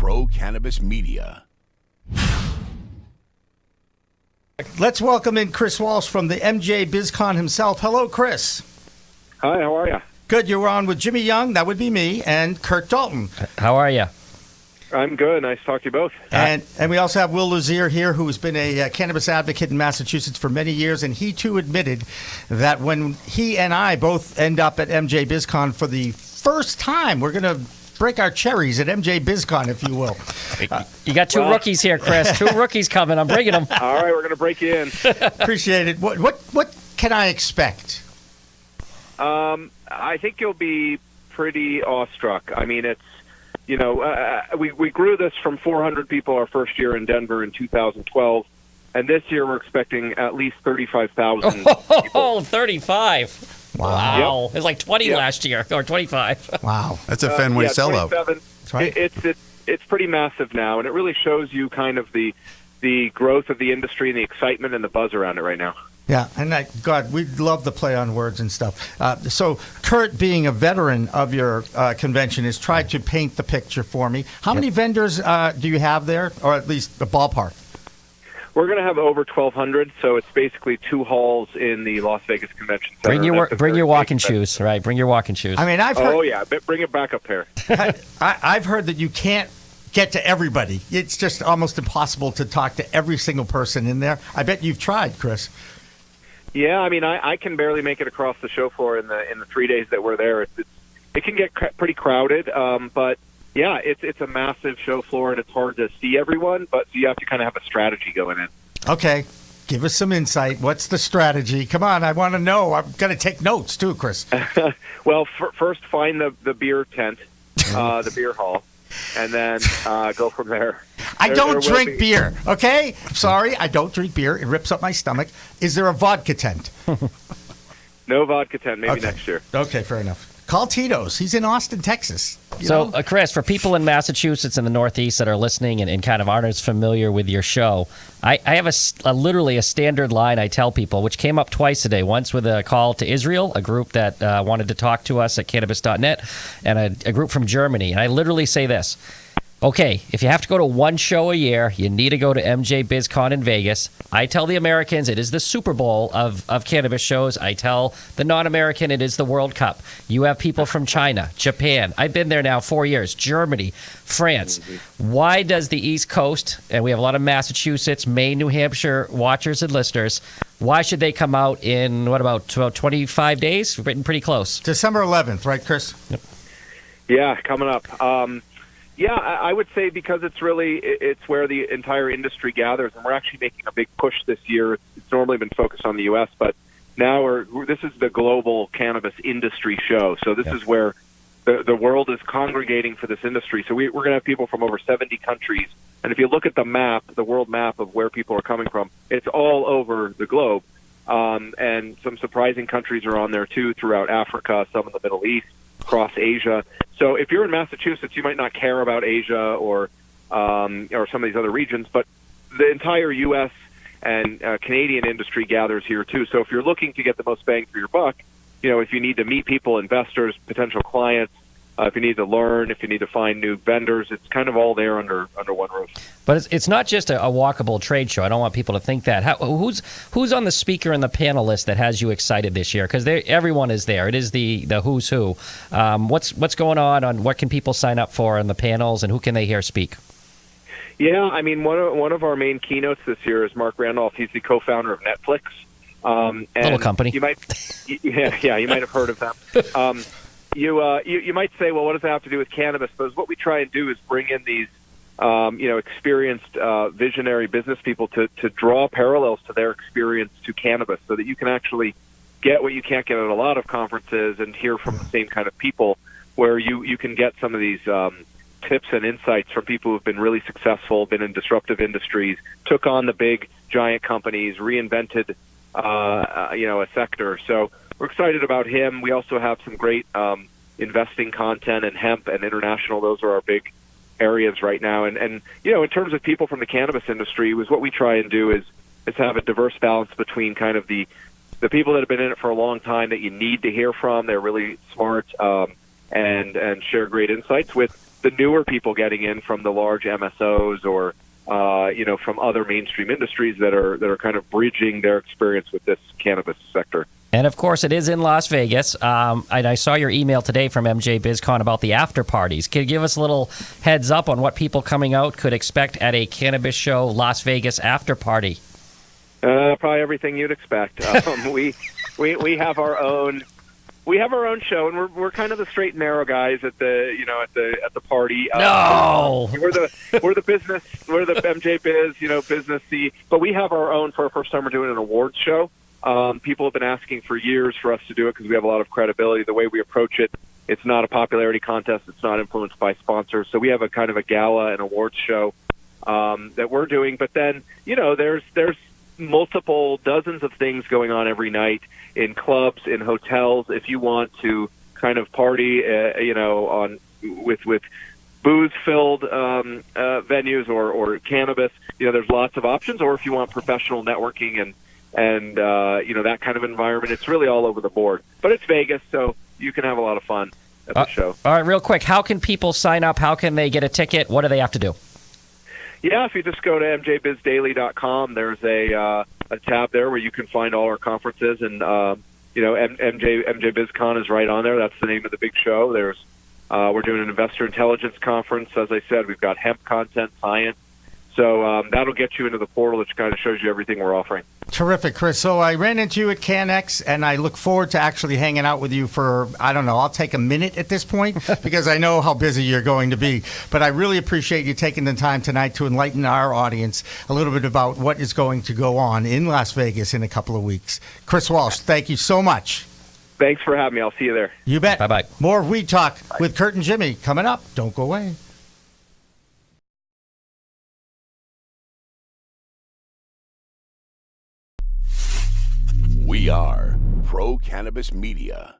Pro Cannabis Media. Let's welcome in Chris Walsh from the MJBIZ Con himself. Hello, Chris. Hi, how are you? Good. You're on with Jimmy Young, that would be me, and Curt Dalton. How are you? I'm good. Nice to talk to you both. And we also have Will Lazier here, who has been a cannabis advocate in Massachusetts for many years, and he too admitted that when he and I both end up at MJBIZ Con for the first time, we're going to break our cherries at MJBIZ Con, if you will. You got two rookies here, Chris. Two rookies coming. I'm bringing them. All right, we're going to break you in. Appreciate it. What can I expect? I think you'll be pretty awestruck. I mean, it's, you know, we grew this from 400 people our first year in Denver in 2012, and this year we're expecting at least 35,000 people. Oh, 35. Wow. Yep. It was like 20 last year, or 25. Wow. That's a Fenway sellout. That's right. It's pretty massive now, and it really shows you kind of the growth of the industry and the excitement and the buzz around it right now. Yeah, and God, we love the play on words and stuff. So, Curt, being a veteran of your convention, has tried to paint the picture for me. How many vendors do you have there, or at least the ballpark? We're going to have over 1,200, so it's basically two halls in the Las Vegas Convention Center. Bring your walking shoes, right? Bring your walking shoes. I mean, I've heard. Oh yeah, bring it back up here. I've heard that you can't get to everybody. It's just almost impossible to talk to every single person in there. I bet you've tried, Chris. Yeah, I mean, I can barely make it across the show floor in the 3 days that we're there. It can get pretty crowded, but yeah, it's a massive show floor, and it's hard to see everyone, but you have to kind of have a strategy going in. Okay. Give us some insight. What's the strategy? Come on, I want to know. I'm going to take notes, too, Chris. Well, first find the beer tent, the beer hall, and then go from there. I don't drink beer, okay? Sorry, I don't drink beer. It rips up my stomach. Is there a vodka tent? No vodka tent, maybe next year. Okay, fair enough. Call Tito's. He's in Austin, Texas. So, Chris, for people in Massachusetts and the Northeast that are listening and kind of aren't as familiar with your show, I have literally a standard line I tell people, which came up twice today. Once with a call to Israel, a group that wanted to talk to us at cannabis.net, and a group from Germany. And I literally say this. Okay, if you have to go to one show a year, you need to go to MJBIZ Con in Vegas. I tell the Americans it is the Super Bowl of cannabis shows. I tell the non-American it is the World Cup. You have people from China, Japan. I've been there now 4 years. Germany, France. Why does the East Coast, and we have a lot of Massachusetts, Maine, New Hampshire watchers and listeners, why should they come out in, about 25 days? We're getting pretty close. December 11th, right, Chris? Yep. Yeah, coming up. Yeah, I would say because it's where the entire industry gathers, and we're actually making a big push this year. It's normally been focused on the U.S., but now this is the global cannabis industry show. So this is where the world is congregating for this industry. So we're going to have people from over 70 countries. And if you look at the map, the world map of where people are coming from, it's all over the globe. And some surprising countries are on there, too, throughout Africa, some in the Middle East, across Asia. So if you're in Massachusetts, you might not care about Asia or some of these other regions, but the entire U.S. and Canadian industry gathers here too. So if you're looking to get the most bang for your buck, if you need to meet people, investors, potential clients, if you need to learn, if you need to find new vendors, it's kind of all there under one roof. But it's not just a walkable trade show. I don't want people to think that. Who's on the speaker and the panel list that has you excited this year? Because everyone is there. It is the who's who. What's going on what can people sign up for in the panels, and who can they hear speak? Yeah, I mean, one of our main keynotes this year is Mark Randolph. He's the co-founder of Netflix. And little company. You might have heard of them. You might say, well, what does that have to do with cannabis? But what we try and do is bring in these, experienced, visionary business people to draw parallels to their experience to cannabis, so that you can actually get what you can't get at a lot of conferences and hear from the same kind of people, where you can get some of these tips and insights from people who've been really successful, been in disruptive industries, took on the big giant companies, reinvented, a sector. So we're excited about him. We also have some great investing content and hemp and international. Those are our big areas right now. And in terms of people from the cannabis industry, what we try and do is have a diverse balance between kind of the people that have been in it for a long time that you need to hear from. They're really smart and share great insights with the newer people getting in from the large MSOs or from other mainstream industries that are kind of bridging their experience with this cannabis sector. And of course, it is in Las Vegas. And I saw your email today from MJBIZ Con about the after parties. Can you give us a little heads up on what people coming out could expect at a cannabis show Las Vegas after party? Probably everything you'd expect. We have our own. We have our own show, and we're kind of the straight and narrow guys at the party. No, we're the business. We're the MJBiz, businessy. But we have our own. For our first time, we're doing an awards show. People have been asking for years for us to do it because we have a lot of credibility. The way we approach it, it's not a popularity contest. It's not influenced by sponsors. So we have a kind of a gala and awards show that we're doing. But then, there's multiple dozens of things going on every night in clubs, in hotels. If you want to kind of party, with booze-filled venues or cannabis, there's lots of options. Or if you want professional networking and that kind of environment, it's really all over the board. But it's Vegas, so you can have a lot of fun at the show. All right, real quick, how can people sign up? How can they get a ticket? What do they have to do? Yeah, if you just go to MJBizDaily.com, there's a tab there where you can find all our conferences, and MJBIZ Con is right on there. That's the name of the big show. We're doing an investor intelligence conference. As I said, we've got hemp content, science. So that'll get you into the portal, which kind of shows you everything we're offering. Terrific, Chris. So I ran into you at CanX, and I look forward to actually hanging out with you for, I don't know, I'll take a minute at this point because I know how busy you're going to be. But I really appreciate you taking the time tonight to enlighten our audience a little bit about what is going to go on in Las Vegas in a couple of weeks. Chris Walsh, thank you so much. Thanks for having me. I'll see you there. You bet. Bye-bye. More Weed Talk with Curt and Jimmy coming up. Don't go away. We are Pro Cannabis Media.